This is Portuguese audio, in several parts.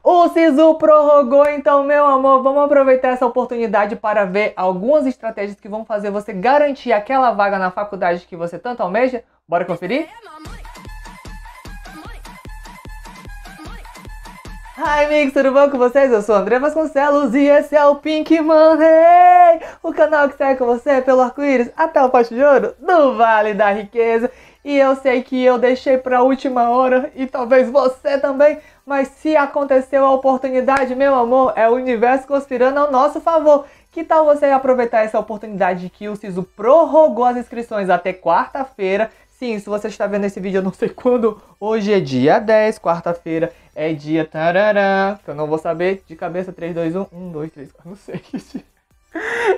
O SISU prorrogou, então, meu amor, vamos aproveitar essa oportunidade para ver algumas estratégias que vão fazer você garantir aquela vaga na faculdade que você tanto almeja. Bora conferir? Hi, amigos, tudo bom com vocês? Eu sou o André Vasconcelos e esse é o Pink Money, o canal que segue com você pelo arco-íris até o poste de ouro do Vale da Riqueza. E eu sei que eu deixei para a última hora e talvez você também, mas se aconteceu a oportunidade, meu amor, é o universo conspirando ao nosso favor. Que tal você aproveitar essa oportunidade que o SISU prorrogou as inscrições até quarta-feira? Sim, se você está vendo esse vídeo, eu não sei quando. Hoje é dia 10, quarta-feira é dia tarará, que eu não vou saber de cabeça. 3, 2, 1, 1, 2, 3, 4, não sei que dia.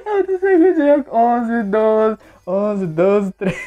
Eu não sei que dia. 11, 12, 11, 12, 13.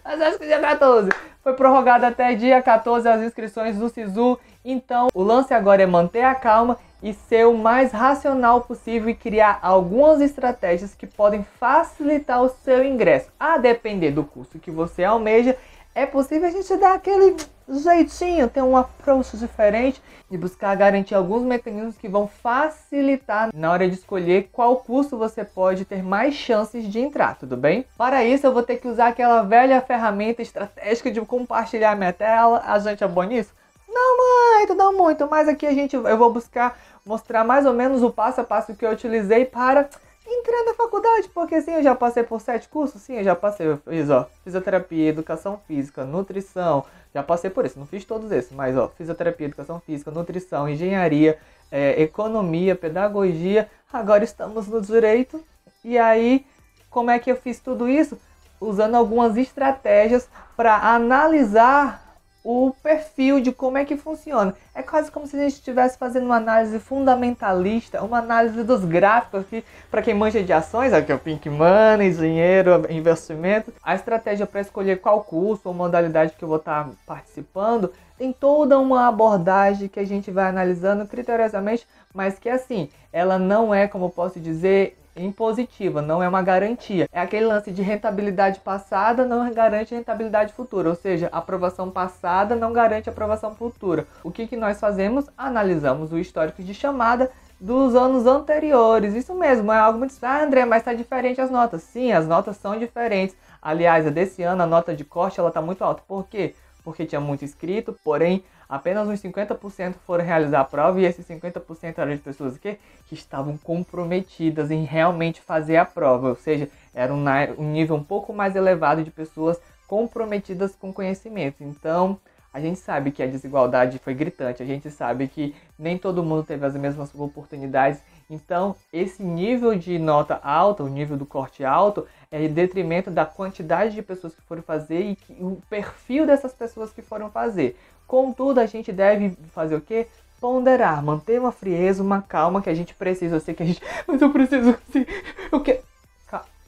Mas acho que dia 14. Foi prorrogado até dia 14 as inscrições do SISU. Então, o lance agora é manter a calma e ser o mais racional possível e criar algumas estratégias que podem facilitar o seu ingresso. A depender do curso que você almeja, é possível a gente dar aquele jeitinho, ter um approach diferente e buscar garantir alguns mecanismos que vão facilitar na hora de escolher qual curso você pode ter mais chances de entrar, tudo bem? Para isso eu vou ter que usar aquela velha ferramenta estratégica de compartilhar minha tela. A gente é bom nisso? Não muito, não muito, mas aqui eu vou buscar mostrar mais ou menos o passo a passo que eu utilizei para entrar na faculdade, porque sim, eu já passei por 7 cursos, sim, eu já passei, eu fiz, fisioterapia, educação física, nutrição, já passei por isso, não fiz todos esses, mas, fisioterapia, educação física, nutrição, engenharia, economia, pedagogia, agora estamos no direito, e aí, como é que eu fiz tudo isso? Usando algumas estratégias para analisar o perfil de como é que funciona. É quase como se a gente estivesse fazendo uma análise fundamentalista, uma análise dos gráficos aqui, para quem manja de ações, aqui é o Pink Money, dinheiro, investimento. A estratégia para escolher qual curso ou modalidade que eu vou estar participando, tem toda uma abordagem que a gente vai analisando criteriosamente, mas que assim, ela não é, como eu posso dizer, impositiva, não é uma garantia. É aquele lance de rentabilidade passada não garante rentabilidade futura, ou seja, aprovação passada não garante aprovação futura. O que nós fazemos? Analisamos o histórico de chamada dos anos anteriores. Isso mesmo, é algo muito... Ah, André, mas está diferente as notas. Sim, as notas são diferentes. Aliás, a desse ano a nota de corte ela está muito alta. Por quê? Porque tinha muito inscrito, porém apenas uns 50% foram realizar a prova e esses 50% eram de pessoas que estavam comprometidas em realmente fazer a prova, ou seja, era um nível um pouco mais elevado de pessoas comprometidas com conhecimento. Então, a gente sabe que a desigualdade foi gritante, a gente sabe que nem todo mundo teve as mesmas oportunidades. Então, esse nível de nota alta, o nível do corte alto, é em detrimento da quantidade de pessoas que foram fazer e o perfil dessas pessoas que foram fazer. Contudo, a gente deve fazer o quê? Ponderar, manter uma frieza, uma calma que a gente precisa. Eu sei que a gente... Mas eu preciso... Assim, eu quero...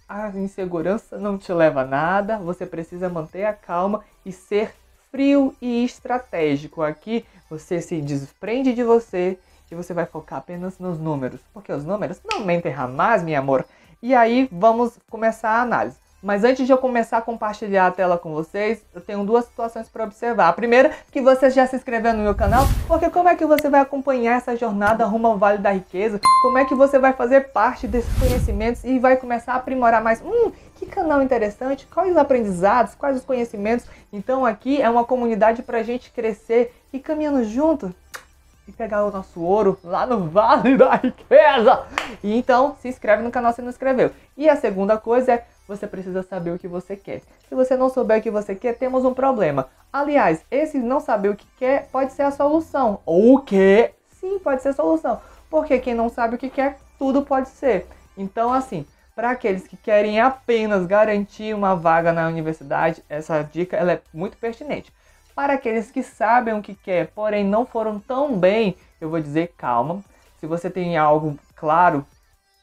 A insegurança não te leva a nada. Você precisa manter a calma e ser frio e estratégico. Aqui, você se desprende de você e você vai focar apenas nos números. Porque os números não mentem jamais, meu amor. E aí, vamos começar a análise. Mas antes de eu começar a compartilhar a tela com vocês, eu tenho duas situações para observar. A primeira, que você já se inscreveu no meu canal, porque como é que você vai acompanhar essa jornada rumo ao Vale da Riqueza? Como é que você vai fazer parte desses conhecimentos e vai começar a aprimorar mais? Que canal interessante, quais os aprendizados, quais os conhecimentos? Então aqui é uma comunidade para a gente crescer e caminhando junto e pegar o nosso ouro lá no Vale da Riqueza. E então, se inscreve no canal se não inscreveu. E a segunda coisa é, você precisa saber o que você quer. Se você não souber o que você quer, temos um problema. Aliás, esse não saber o que quer pode ser a solução. Ou o quê? Sim, pode ser a solução. Porque quem não sabe o que quer, tudo pode ser. Então, assim, para aqueles que querem apenas garantir uma vaga na universidade, essa dica ela é muito pertinente. Para aqueles que sabem o que quer, porém não foram tão bem, eu vou dizer calma. Se você tem algo claro,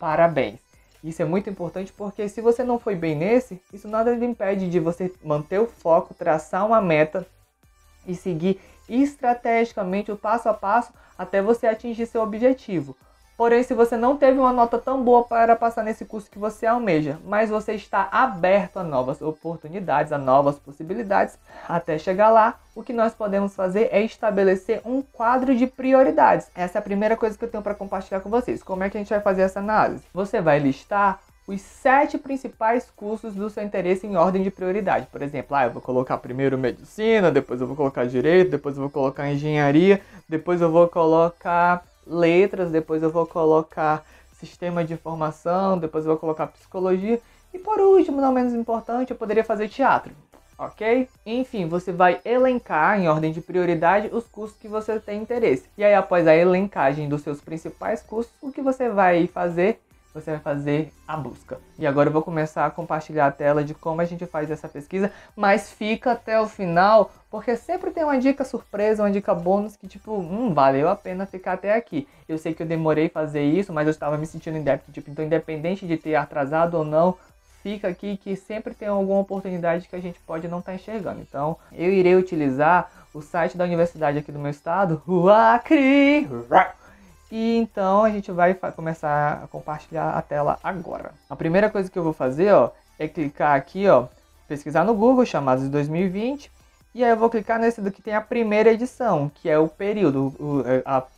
parabéns. Isso é muito importante porque se você não foi bem nesse, isso nada lhe impede de você manter o foco, traçar uma meta e seguir estrategicamente o passo a passo até você atingir seu objetivo. Porém, se você não teve uma nota tão boa para passar nesse curso que você almeja, mas você está aberto a novas oportunidades, a novas possibilidades, até chegar lá, o que nós podemos fazer é estabelecer um quadro de prioridades. Essa é a primeira coisa que eu tenho para compartilhar com vocês. Como é que a gente vai fazer essa análise? Você vai listar os 7 principais cursos do seu interesse em ordem de prioridade. Por exemplo, eu vou colocar primeiro medicina, depois eu vou colocar direito, depois eu vou colocar engenharia, depois eu vou colocar letras, depois eu vou colocar sistema de informação, depois eu vou colocar psicologia e por último, não menos importante, eu poderia fazer teatro, ok? Enfim, você vai elencar em ordem de prioridade os cursos que você tem interesse. E aí, após a elencagem dos seus principais cursos, o que você vai fazer? Você vai fazer a busca. E agora eu vou começar a compartilhar a tela de como a gente faz essa pesquisa, mas fica até o final, porque sempre tem uma dica surpresa, uma dica bônus que tipo, valeu a pena ficar até aqui. Eu sei que eu demorei a fazer isso, mas eu estava me sentindo em débito, tipo, então independente de ter atrasado ou não, fica aqui que sempre tem alguma oportunidade que a gente pode não estar enxergando. Então, eu irei utilizar o site da universidade aqui do meu estado, o Acre. E então a gente vai começar a compartilhar a tela agora. A primeira coisa que eu vou fazer, é clicar aqui, pesquisar no Google, chamados de 2020. E aí eu vou clicar nesse do que tem a primeira edição, que é o período.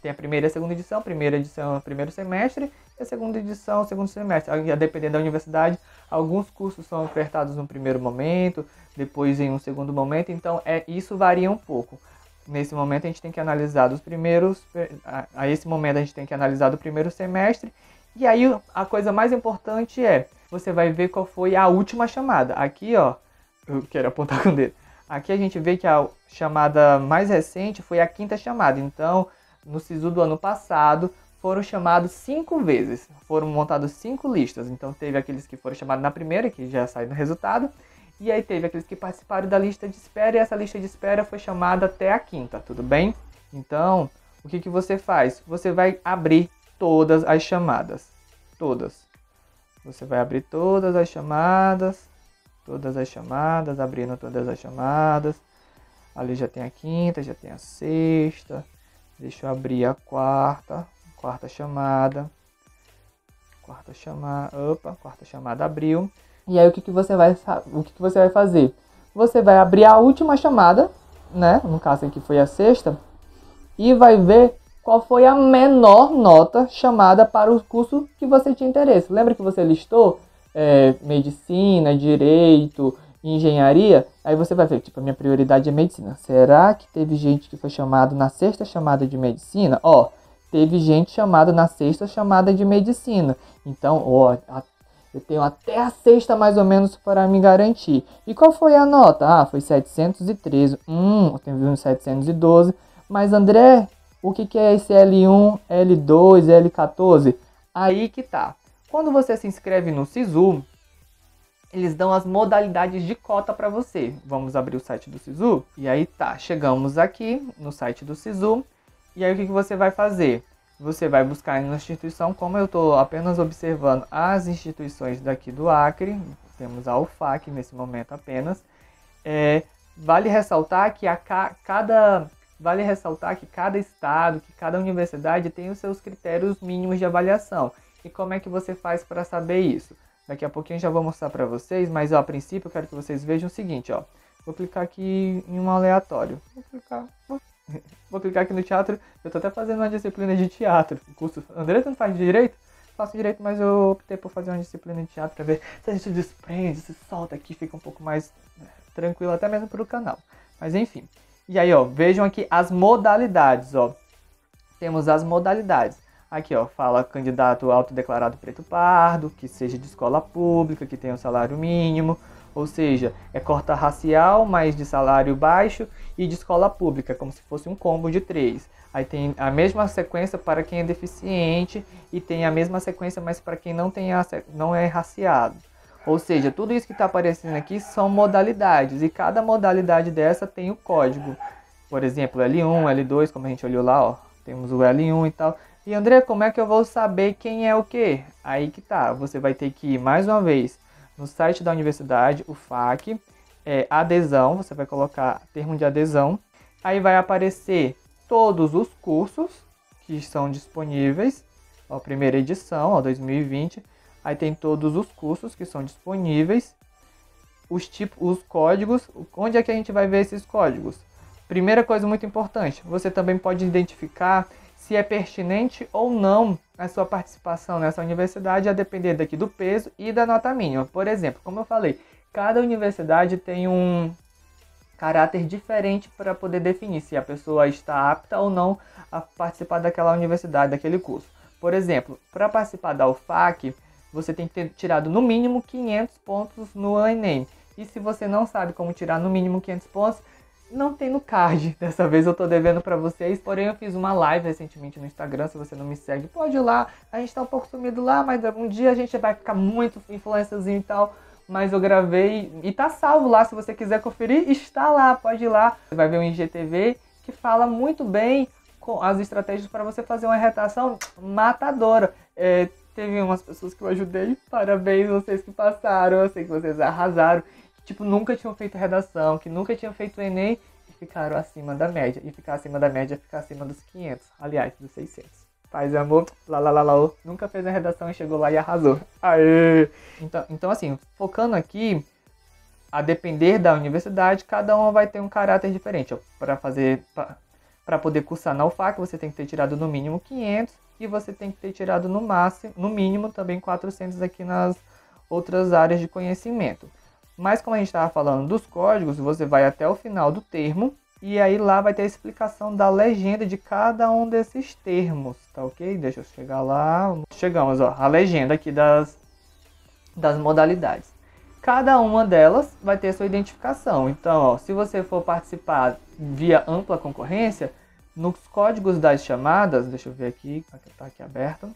Tem a primeira e a segunda edição. A primeira edição é o primeiro semestre e a segunda edição é o segundo semestre. Dependendo da universidade, alguns cursos são ofertados no primeiro momento, depois em um segundo momento. Então isso varia um pouco. Nesse momento a gente tem que analisar dos primeiros, a esse momento a gente tem que analisar do primeiro semestre. E aí a coisa mais importante você vai ver qual foi a última chamada. Aqui, eu quero apontar com o dedo. Aqui a gente vê que a chamada mais recente foi a 5ª chamada. Então, no SISU do ano passado, foram chamados 5 vezes. Foram montados 5 listas. Então, teve aqueles que foram chamados na primeira, que já saiu no resultado. E aí teve aqueles que participaram da lista de espera e essa lista de espera foi chamada até a 5ª, tudo bem? Então, o que você faz? Você vai abrir todas as chamadas. Todas. Você vai abrir todas as chamadas, abrindo todas as chamadas. Ali já tem a 5ª, já tem a 6ª. Deixa eu abrir a 4ª chamada. Quarta chamada abriu. E aí o que você vai fazer? Você vai abrir a última chamada, né? No caso aqui foi a 6ª, e vai ver qual foi a menor nota chamada para o curso que você tinha interesse. Lembra que você listou medicina, direito, engenharia? Aí você vai ver, tipo, a minha prioridade é medicina. Será que teve gente que foi chamado na 6ª chamada de medicina? Teve gente chamada na 6ª chamada de medicina. Então, eu tenho até a 6ª mais ou menos para me garantir. E qual foi a nota? Foi 713. Eu tenho 712. Mas André, o que é esse L1, L2, L14? Aí que tá. Quando você se inscreve no SISU, eles dão as modalidades de cota para você. Vamos abrir o site do SISU? E aí tá, chegamos aqui no site do SISU. E aí o que você vai fazer? Você vai buscar na instituição, como eu estou apenas observando as instituições daqui do Acre, temos a UFAC nesse momento apenas, vale ressaltar que cada estado, que cada universidade tem os seus critérios mínimos de avaliação. E como é que você faz para saber isso? Daqui a pouquinho eu já vou mostrar para vocês, mas a princípio eu quero que vocês vejam o seguinte, Vou clicar aqui em um aleatório. Vou clicar aqui no teatro. Eu tô até fazendo uma disciplina de teatro. O curso André, tu não faz direito? Faço direito, mas eu optei por fazer uma disciplina de teatro pra ver se a gente desprende, se solta aqui, fica um pouco mais tranquilo, até mesmo pro canal. Mas enfim. E aí, vejam aqui as modalidades, Temos as modalidades. Aqui, fala candidato autodeclarado preto pardo, que seja de escola pública, que tenha um salário mínimo. Ou seja, é cota racial, mas de salário baixo e de escola pública, como se fosse um combo de 3. Aí tem a mesma sequência para quem é deficiente e tem a mesma sequência, mas para quem não é raciado. Ou seja, tudo isso que está aparecendo aqui são modalidades e cada modalidade dessa tem o código. Por exemplo, L1, L2, como a gente olhou lá, temos o L1 e tal. E André, como é que eu vou saber quem é o quê? Aí que tá, você vai ter que ir mais uma vez no site da universidade, o FAQ, adesão, você vai colocar termo de adesão, aí vai aparecer todos os cursos que são disponíveis, Ó, primeira edição, ó, 2020. Aí tem todos os cursos que são disponíveis. Os códigos. Onde é que a gente vai ver esses códigos? Primeira coisa muito importante, você também pode identificar se é pertinente ou não a sua participação nessa universidade, a depender daqui do peso e da nota mínima. Por exemplo, como eu falei, cada universidade tem um caráter diferente para poder definir se a pessoa está apta ou não a participar daquela universidade, daquele curso. Por exemplo, para participar da UFAC, você tem que ter tirado no mínimo 500 pontos no Enem. E se você não sabe como tirar no mínimo 500 pontos, não tem no card. Dessa vez eu tô devendo pra vocês, porém eu fiz uma live recentemente no Instagram, se você não me segue, pode ir lá. A gente tá um pouco sumido lá, mas um dia a gente vai ficar muito influencerzinho e tal. Mas eu gravei e tá salvo lá, se você quiser conferir, está lá, pode ir lá. Você vai ver um IGTV que fala muito bem com as estratégias para você fazer uma redação matadora. Teve umas pessoas que eu ajudei, parabéns vocês que passaram, eu sei que vocês arrasaram. Tipo, nunca tinham feito redação, que nunca tinham feito Enem e ficaram acima da média. E ficar acima da média é ficar acima dos 500, aliás, dos 600. Paz e amor, nunca fez a redação e chegou lá e arrasou. Aê! Então assim, focando aqui, a depender da universidade, cada uma vai ter um caráter diferente. Para poder cursar na UFAC, você tem que ter tirado no mínimo 500 e você tem que ter tirado no mínimo também 400 aqui nas outras áreas de conhecimento. Mas como a gente estava falando dos códigos, você vai até o final do termo e aí lá vai ter a explicação da legenda de cada um desses termos, tá ok? Deixa eu chegar lá. Chegamos, ó, a legenda aqui das modalidades. Cada uma delas vai ter sua identificação. Então, ó, se você for participar via ampla concorrência, nos códigos das chamadas, deixa eu ver aqui, tá aqui aberto.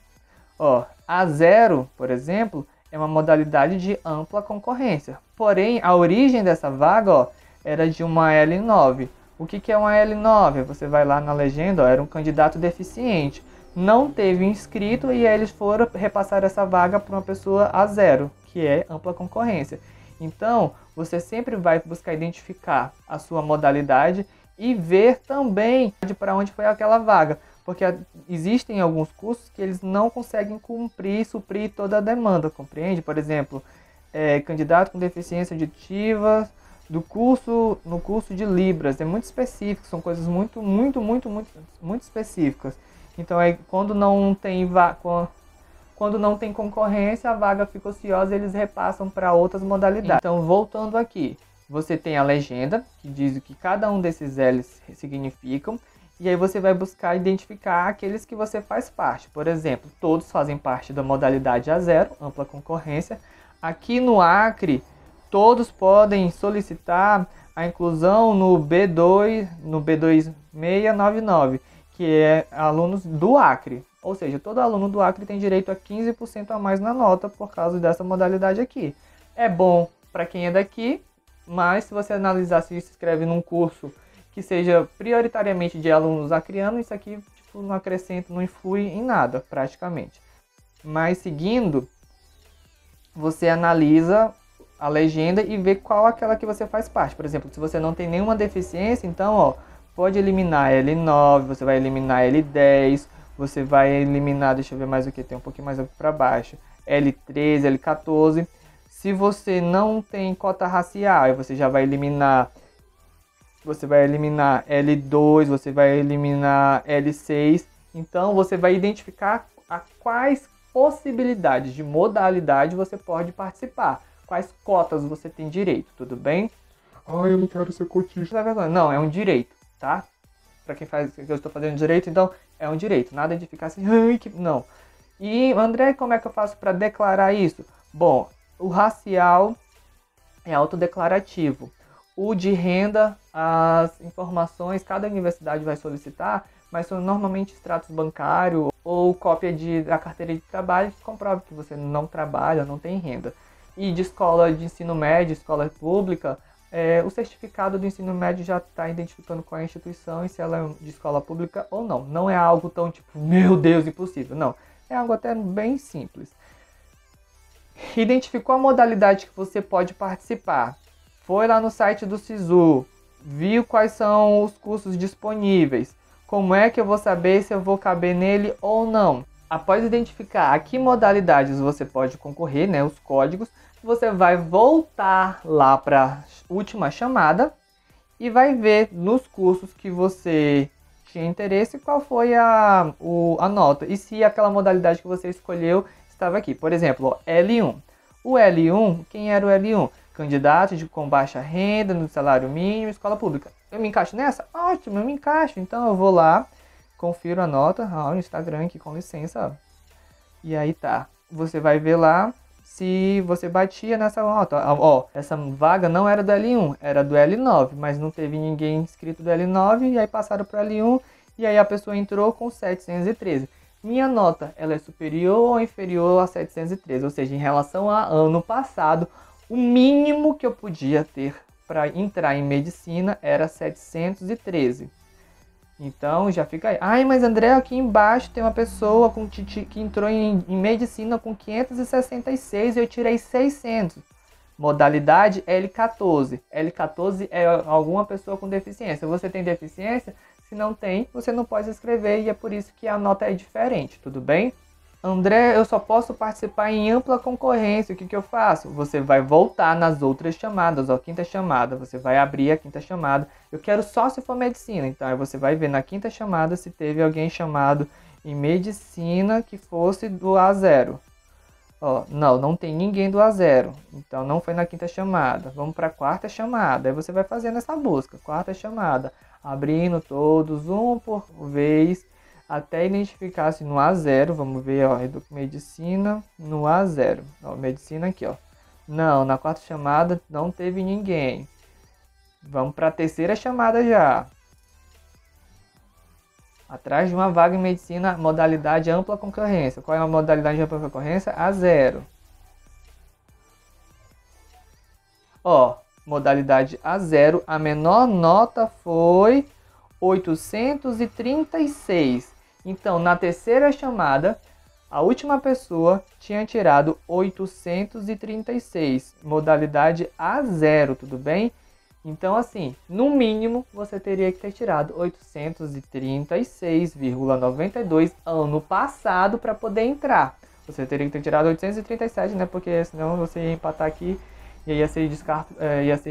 Ó, A0, por exemplo, é uma modalidade de ampla concorrência. Porém, a origem dessa vaga, ó, era de uma L9. O que é uma L9? Você vai lá na legenda, ó, era um candidato deficiente. Não teve inscrito e aí eles foram repassar essa vaga para uma pessoa A0, que é ampla concorrência. Então, você sempre vai buscar identificar a sua modalidade e ver também para onde foi aquela vaga. Porque existem alguns cursos que eles não conseguem suprir toda a demanda, compreende? Por exemplo, candidato com deficiência auditiva no curso de Libras, é muito específico, são coisas muito específicas. Então, quando não tem concorrência, a vaga fica ociosa e eles repassam para outras modalidades. Então, voltando aqui, você tem a legenda, que diz o que cada um desses L's significam, e aí você vai buscar identificar aqueles que você faz parte. Por exemplo, todos fazem parte da modalidade A0, ampla concorrência. Aqui no Acre, todos podem solicitar a inclusão no B2699, que é alunos do Acre. Ou seja, todo aluno do Acre tem direito a 15% a mais na nota por causa dessa modalidade aqui. É bom para quem é daqui, mas se você analisar se se inscreve num curso que seja prioritariamente de alunos acreanos, isso aqui tipo, não acrescenta, não influi em nada praticamente. Mas seguindo, você analisa a legenda e vê qual aquela que você faz parte. Por exemplo, se você não tem nenhuma deficiência, então ó, pode eliminar L9, você vai eliminar L10, você vai eliminar, deixa eu ver mais o que tem um pouquinho mais aqui para baixo, L13, L14. Se você não tem cota racial, você já vai eliminar L2, você vai eliminar L6. Então você vai identificar a quais possibilidades de modalidade você pode participar, quais cotas você tem direito, tudo bem? Eu não quero ser cotista. Não, é um direito, tá? Para quem faz, que eu estou fazendo direito, então é um direito, nada de ficar assim, não. E André, como é que eu faço para declarar isso? Bom, o racial é autodeclarativo. O de renda, as informações, cada universidade vai solicitar, mas são normalmente extratos bancários ou cópia da carteira de trabalho que comprova que você não trabalha, não tem renda. E de escola de ensino médio, escola pública, o certificado do ensino médio já está identificando qual é a instituição e se ela é de escola pública ou não. Não é algo tão tipo, meu Deus, impossível. Não, é algo até bem simples. Identificou a modalidade que você pode participar. Foi lá no site do SISU, viu quais são os cursos disponíveis. Como é que eu vou saber se eu vou caber nele ou não? Após identificar a que modalidades você pode concorrer, né, os códigos, você vai voltar lá para a última chamada e vai ver nos cursos que você tinha interesse qual foi a nota e se aquela modalidade que você escolheu estava aqui. Por exemplo, ó, L1. O L1, quem era o L1? Candidato com baixa renda, no salário mínimo, escola pública. Eu me encaixo nessa? Ótimo, eu me encaixo. Então eu vou lá, confiro a nota, no Instagram aqui, com licença. E aí tá, você vai ver lá se você batia nessa nota. Ó, essa vaga não era do L1, era do L9, mas não teve ninguém inscrito do L9, e aí passaram para o L1, e aí a pessoa entrou com 713. Minha nota, ela é superior ou inferior a 713, ou seja, em relação a ano passado, o mínimo que eu podia ter para entrar em medicina era 713. Então já fica aí. Ai, mas André, aqui embaixo tem uma pessoa que entrou em medicina com 566 e eu tirei 600. Modalidade L14. L14 é alguma pessoa com deficiência. Você tem deficiência? Se não tem, você não pode escrever e é por isso que a nota é diferente, tudo bem? André, eu só posso participar em ampla concorrência, o que eu faço? Você vai voltar nas outras chamadas, ó, quinta chamada, você vai abrir a quinta chamada. Eu quero só se for medicina, então aí você vai ver na quinta chamada se teve alguém chamado em medicina que fosse do A0. Ó, não tem ninguém do A0, então não foi na quinta chamada. Vamos para a quarta chamada, aí você vai fazendo essa busca, quarta chamada, abrindo todos um por vez, até identificar se no A0, vamos ver, ó, medicina no A0, ó, medicina aqui, ó. Não, na quarta chamada não teve ninguém. Vamos para a terceira chamada já. Atrás de uma vaga em medicina, modalidade ampla concorrência. Qual é a modalidade de ampla concorrência? A0. Ó, modalidade A0, a menor nota foi 836. Então, na terceira chamada, a última pessoa tinha tirado 836, modalidade A0, tudo bem? Então, assim, no mínimo, você teria que ter tirado 836,92 ano passado para poder entrar. Você teria que ter tirado 837, né? Porque senão você ia empatar aqui e ia ser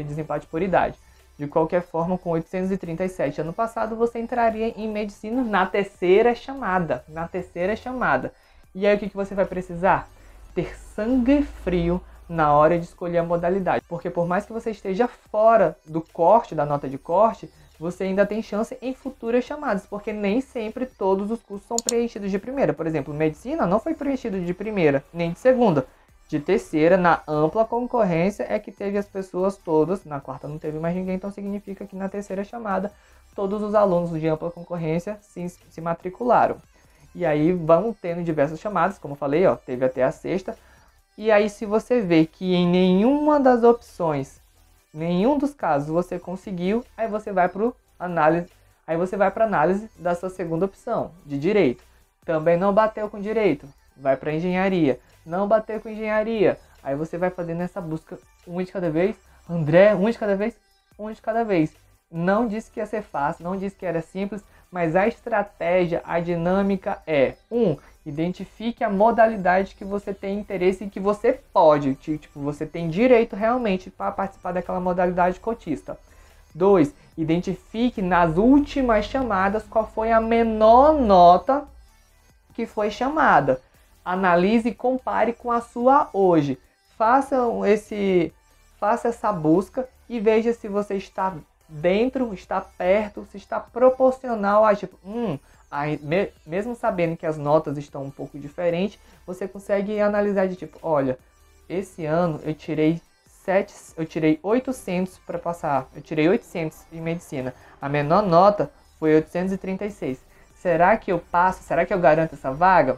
desempate por idade. De qualquer forma, com 837 ano passado, você entraria em medicina na terceira chamada. Na terceira chamada. E aí o que você vai precisar? Ter sangue frio na hora de escolher a modalidade. Porque por mais que você esteja fora do corte, da nota de corte, você ainda tem chance em futuras chamadas. Porque nem sempre todos os cursos são preenchidos de primeira. Por exemplo, medicina não foi preenchido de primeira, nem de segunda. De terceira, na ampla concorrência, é que teve as pessoas todas. Na quarta não teve mais ninguém, então significa que na terceira chamada, todos os alunos de ampla concorrência se matricularam. E aí vão tendo diversas chamadas, como eu falei, ó, teve até a sexta. E aí se você vê que em nenhuma das opções, nenhum dos casos você conseguiu, aí você vai para análise da sua segunda opção, de direito. Também não bateu com direito, vai para engenharia. Não bateu com engenharia, aí você vai fazendo essa busca um de cada vez. André, um de cada vez, um de cada vez. Não disse que ia ser fácil, não disse que era simples, mas a estratégia, a dinâmica é: identifique a modalidade que você tem interesse e que você pode, tipo, você tem direito realmente para participar daquela modalidade cotista. 2, identifique nas últimas chamadas qual foi a menor nota que foi chamada. Analise e compare com a sua hoje. Faça essa busca e veja se você está dentro, está perto, se está proporcional a tipo, mesmo sabendo que as notas estão um pouco diferentes, você consegue analisar de tipo, olha, esse ano eu tirei 800 para passar, eu tirei 800 em medicina. A menor nota foi 836. Será que eu passo? Será que eu garanto essa vaga?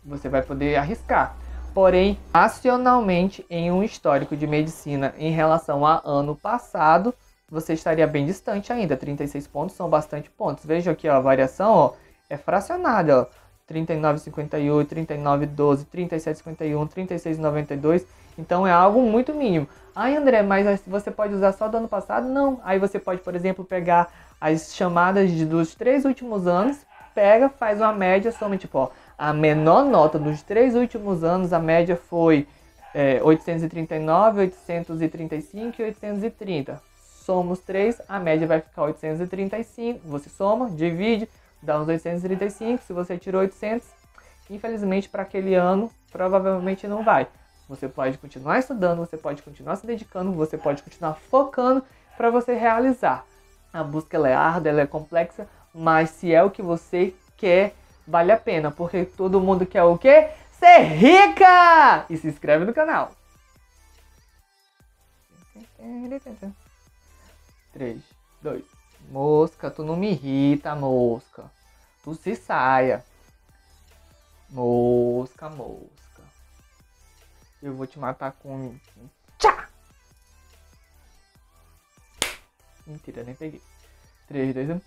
Você vai poder arriscar. Porém, nacionalmente, em um histórico de medicina em relação a ano passado, você estaria bem distante ainda. 36 pontos são bastante pontos. Veja aqui, ó, a variação, ó, é fracionada, ó. 39,58, 39,12, 37,51, 36,92. Então é algo muito mínimo. Ai, André, mas você pode usar só do ano passado? Não. Aí você pode, por exemplo, pegar as chamadas dos 3 últimos anos pega, faz uma média, soma tipo, ó, a menor nota dos 3 últimos anos, a média foi 839, 835 e 830. Soma os 3, a média vai ficar 835. Você soma, divide, dá uns 835. Se você tirou 800, infelizmente para aquele ano, provavelmente não vai. Você pode continuar estudando, você pode continuar se dedicando, você pode continuar focando para você realizar. A busca ela é árdua, ela é complexa, mas se é o que você quer, vale a pena. Porque todo mundo quer o quê? Ser rica! E se inscreve no canal. 3, 2. Mosca, tu não me irrita, mosca. Tu se saia. Mosca, mosca. Eu vou te matar com... Tchá! Mentira, nem peguei. 3, 2, 1.